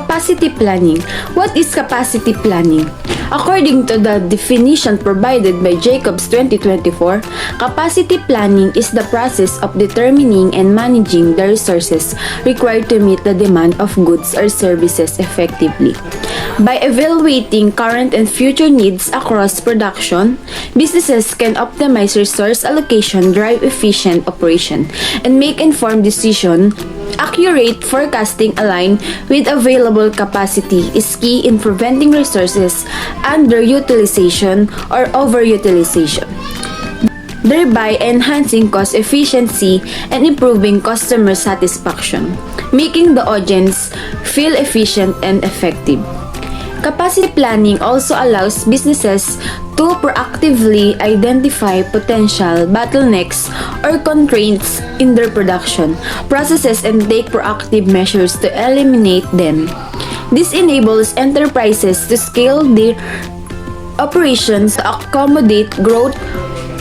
Capacity planning. What is capacity planning? According to the definition provided by Jacobs 2024, capacity planning is the process of determining and managing the resources required to meet the demand of goods or services effectively. By evaluating current and future needs across production, businesses can optimize resource allocation, drive efficient operation, and make informed decisions. Accurate forecasting aligned with available capacity is key in preventing resources underutilization or overutilization, thereby enhancing cost efficiency and improving customer satisfaction, making the audience feel efficient and effective. Capacity planning also allows businesses to proactively identify potential bottlenecks or constraints in their production processes and take proactive measures to eliminate them. This enables enterprises to scale their operations to accommodate growth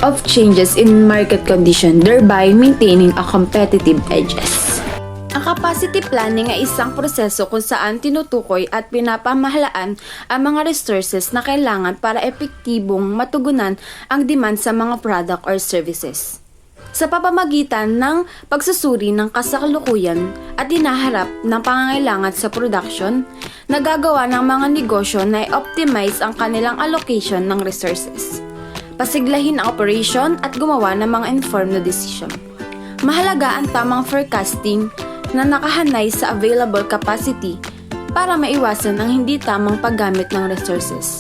of changes in market conditions, thereby maintaining a competitive edges. Ang capacity planning ay isang proseso kung saan tinutukoy at pinapamahalaan ang mga resources na kailangan para epektibong matugunan ang demand sa mga product or services. Sa pamamagitan ng pagsusuri ng kasalukuyan at hinaharap ng pangangailangan sa production, nagagawa ng mga negosyo na i-optimize ang kanilang allocation ng resources, pasiglahin ang operation at gumawa ng mga informed na decision. Mahalaga ang tamang forecasting na nakahanay sa available capacity para maiwasan ang hindi tamang paggamit ng resources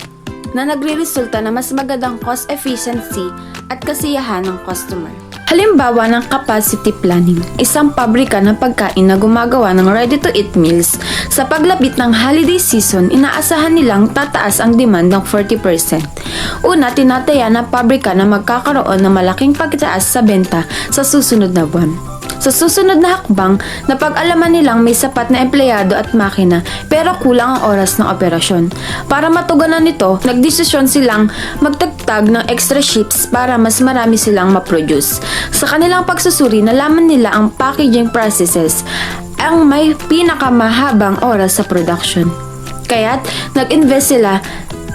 na nagre-resulta na mas magandang cost efficiency at kasiyahan ng customer. Halimbawa ng capacity planning, isang pabrika ng pagkain na gumagawa ng ready-to-eat meals. Sa paglapit ng holiday season, inaasahan nilang tataas ang demand ng 40%. Una, tinataya ng pabrika na magkakaroon ng malaking pagtaas sa benta sa susunod na buwan. Sa susunod na hakbang, napag-alaman nilang may sapat na empleyado at makina pero kulang ang oras ng operasyon. Para matugunan nito, nagdesisyon silang magtagtag ng extra shifts para mas marami silang ma-produce. Sa kanilang pagsusuri, nalaman nila ang packaging processes ang may pinakamahabang oras sa production. Kaya't nag-invest sila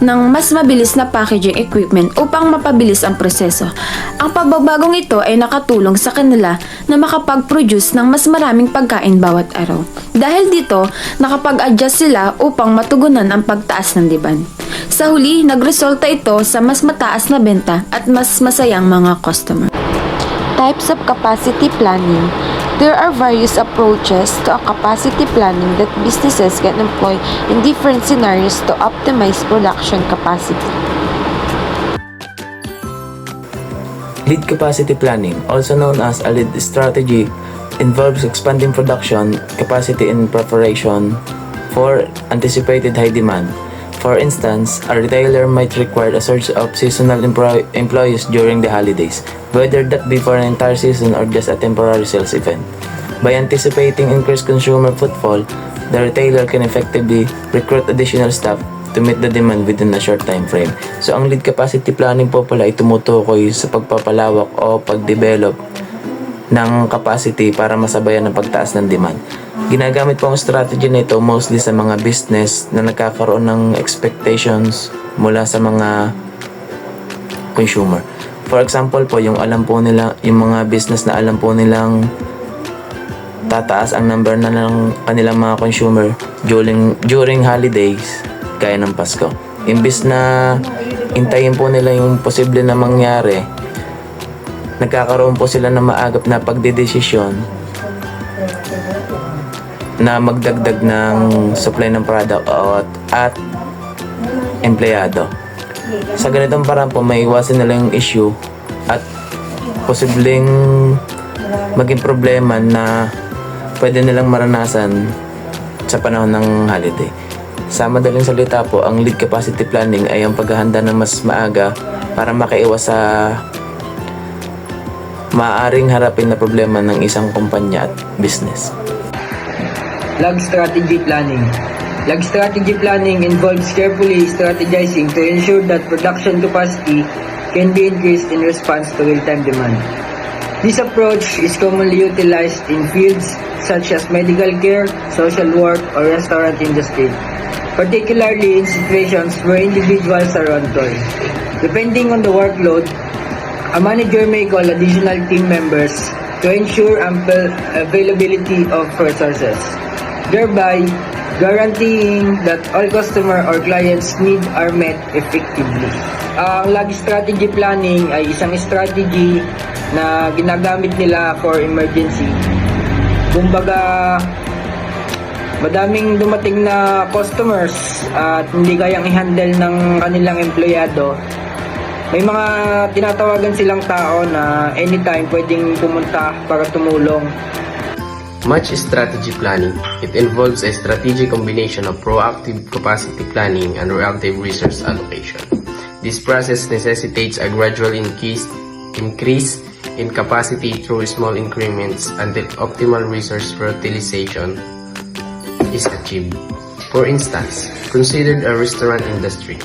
ng mas mabilis na packaging equipment upang mapabilis ang proseso. Ang pagbabagong ito ay nakatulong sa kanila na makapag-produce ng mas maraming pagkain bawat araw. Dahil dito, nakapag-adjust sila upang matugunan ang pagtaas ng demand. Sa huli, nagresulta ito sa mas mataas na benta at mas masayang mga customer. Types of capacity planning. There are various approaches to a capacity planning that businesses can employ in different scenarios to optimize production capacity. Lead capacity planning, also known as a lead strategy, involves expanding production capacity in preparation for anticipated high demand. For instance, a retailer might require a surge of seasonal employees during the holidays, whether that be for an entire season or just a temporary sales event. By anticipating increased consumer footfall, the retailer can effectively recruit additional staff to meet the demand within a short time frame. So, ang lead capacity planning po pala ay tumutukoy sa pagpapalawak o pagdevelop ng capacity para masabayan ang pagtaas ng demand. Ginagamit po ang strategy na ito mostly sa mga business na nagkakaroon ng expectations mula sa mga consumer. For example po, yung mga business na alam po nilang tataas ang number na ng kanilang mga consumer during holidays, gaya ng Pasko. Imbis na intayin po nila yung posible na mangyari, nagkakaroon po sila ng maagap na pagdedesisyon na magdagdag ng supply ng product at empleyado. Sa ganitong paraan po, may iwasan nila yung issue at posibleng maging problema na pwede nilang maranasan sa panahon ng holiday. Sa madaling salita po, ang lead capacity planning ay ang paghahanda ng mas maaga para makaiwas sa maaaring harapin na problema ng isang kumpanya at business. Lag strategy planning. Lag strategy planning involves carefully strategizing to ensure that production capacity can be increased in response to real-time demand. This approach is commonly utilized in fields such as medical care, social work, or restaurant industry, particularly in situations where individuals are on tour. Depending on the workload, a manager may call additional team members to ensure ample availability of resources, thereby guaranteeing that all customer or clients' needs are met effectively. Ang lag strategy planning ay isang strategy na ginagamit nila for emergency. Kumbaga, madaming dumating na customers at hindi kayang i-handle ng kanilang empleyado. May mga tinatawagan silang tao na anytime pwedeng pumunta para tumulong. Match strategy planning. It involves a strategic combination of proactive capacity planning and reactive resource allocation. This process necessitates a gradual increase in capacity through small increments until optimal resource utilization is achieved. For instance, consider a restaurant industry.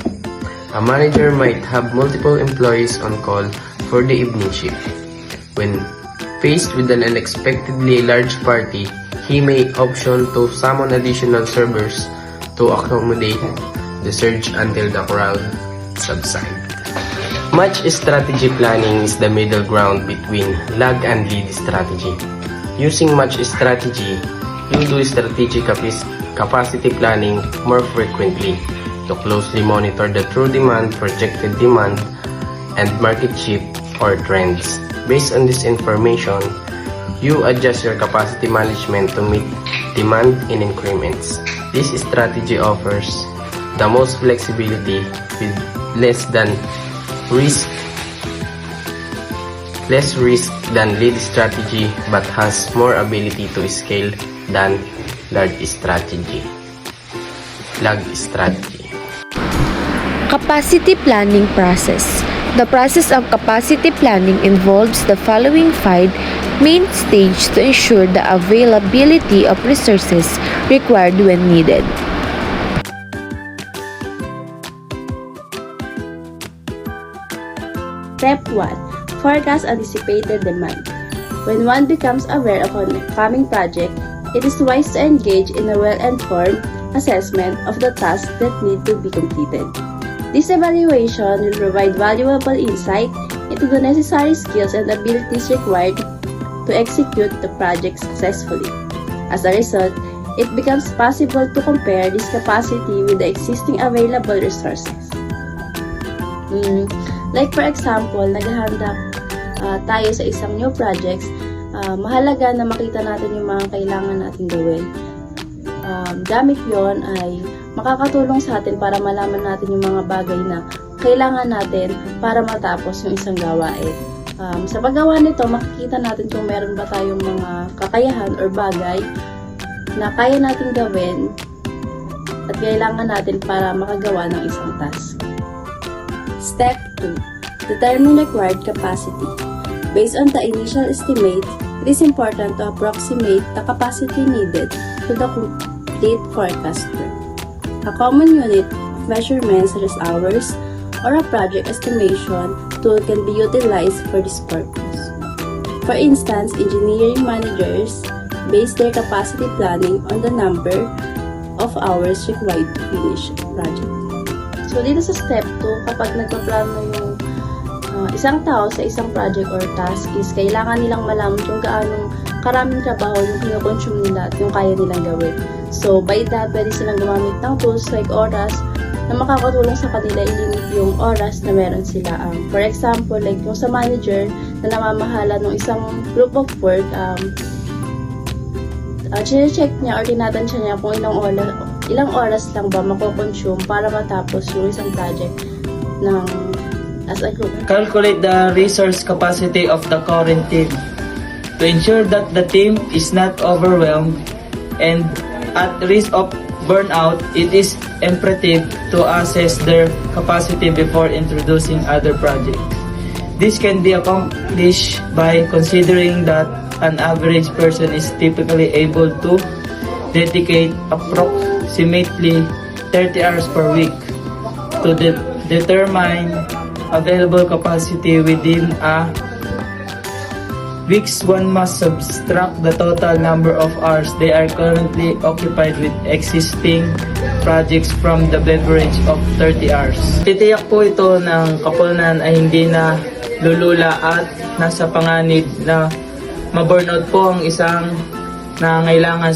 A manager might have multiple employees on call for the evening shift. When faced with an unexpectedly large party, he may option to summon additional servers to accommodate the surge until the crowd subsides. Match strategy planning is the middle ground between lag and lead strategy. Using match strategy, you do strategic capacity planning more frequently to closely monitor the true demand, projected demand, and market shift or trends. Based on this information, you adjust your capacity management to meet demand in increments. This strategy offers the most flexibility with less risk than lead strategy but has more ability to scale than lag strategy. Capacity planning process. The process of capacity planning involves the following 5 main stages to ensure the availability of resources required when needed. Step 1. Forecast anticipated demand. When one becomes aware of an upcoming project, it is wise to engage in a well-informed assessment of the tasks that need to be completed. This evaluation will provide valuable insight into the necessary skills and abilities required to execute the project successfully. As a result, it becomes possible to compare this capacity with the existing available resources. Like for example, naghahanda tayo sa isang new projects, mahalaga na makita natin yung mga kailangan natin gawin. Gamit yon ay makakatulong sa atin para malaman natin yung mga bagay na kailangan natin para matapos yung isang gawain. Sa paggawa nito, makikita natin kung meron ba tayong mga kakayahan or bagay na kaya natin gawin at kailangan natin para makagawa ng isang task. Step 2. Determine required capacity. Based on the initial estimate, it is important to approximate the capacity needed to the complete forecast curve. A common unit of measurement such as hours or a project estimation tool can be utilized for this purpose. For instance, engineering managers base their capacity planning on the number of hours required to finish the project. So, dito sa step 2, kapag nagpaplano yung isang tao sa isang project or task is kailangan nilang malaman kung gaano karaming trabaho yung kinoconsume nila at yung kaya nilang gawin. So, by that, pwede silang gumamit ng tools like oras na makakatulong sa kanila i-limit yung oras na meron sila. For example, like yung sa manager na namamahala ng isang group of work, check niya or tinatansya niya kung ilang oras lang ba makoconsume para matapos yung isang project ng as a group. Calculate the resource capacity of the current team. To ensure that the team is not overwhelmed and at risk of burnout, it is imperative to assess their capacity before introducing other projects. This can be accomplished by considering that an average person is typically able to dedicate approximately 30 hours per week to determine available capacity within a weeks one must subtract the total number of hours they are currently occupied with existing projects from the beverage of 30 hours. Titiyak po ito ng kapulnan ay hindi na lulula at nasa panganib na ma-burnout po ang isang nangangailangan.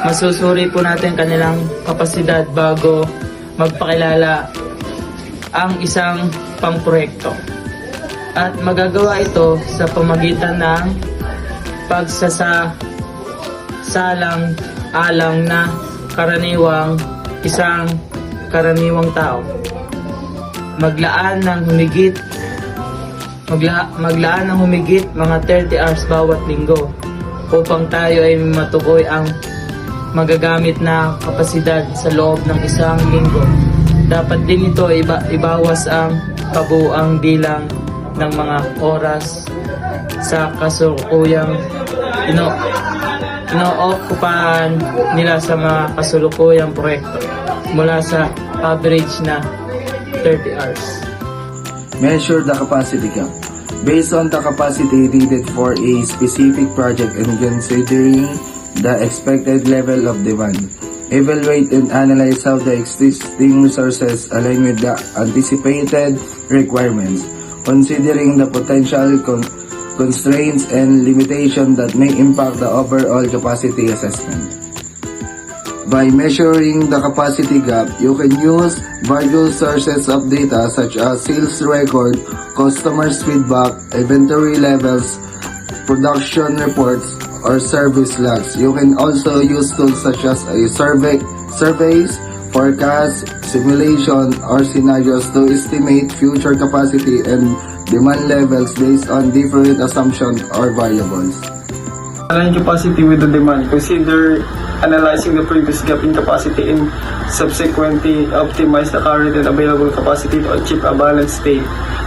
Masusuri po natin kanilang kapasidad bago magpakilala ang isang pangproyekto. At magagawa ito sa pamagitan ng pagsasalang-alang na isang karaniwang tao. Maglaan ng humigit mga 30 hours bawat linggo upang tayo ay matukoy ang magagamit na kapasidad sa loob ng isang linggo. Dapat din ito ibawas ang kabuuang bilang ng mga oras sa kasulukuyang ino-occupahan nila sa mga kasulukuyang proyekto mula sa average na 30 hours. Measure the capacity gap. Based on the capacity needed for a specific project and considering the expected level of demand, evaluate and analyze how the existing resources align with the anticipated requirements, considering the potential constraints and limitations that may impact the overall capacity assessment. By measuring the capacity gap, you can use various sources of data such as sales record, customers' feedback, inventory levels, production reports, or service logs. You can also use tools such as surveys, forecasts, simulation, or scenarios to estimate future capacity and demand levels based on different assumptions or variables. Align capacity with the demand. Consider analyzing the previous gap in capacity and subsequently optimize the current and available capacity to achieve a balanced state.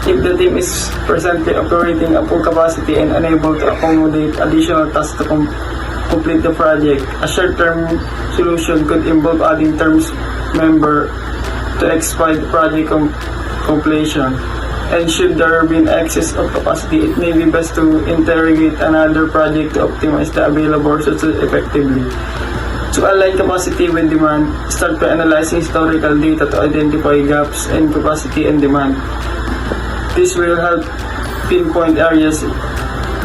If the team is presently operating at full capacity and unable to accommodate additional tasks to complete the project, a short-term solution could involve adding terms member to expedite the project completion. And should there be an excess of capacity, it may be best to interrogate another project to optimize the available resources effectively. To align capacity with demand, start by analyzing historical data to identify gaps in capacity and demand. This will help pinpoint areas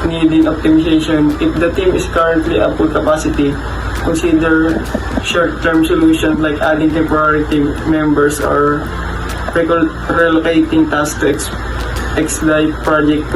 needing optimization. If the team is currently at full capacity, consider short-term solutions like adding temporary team members or relocating tasks to expedite project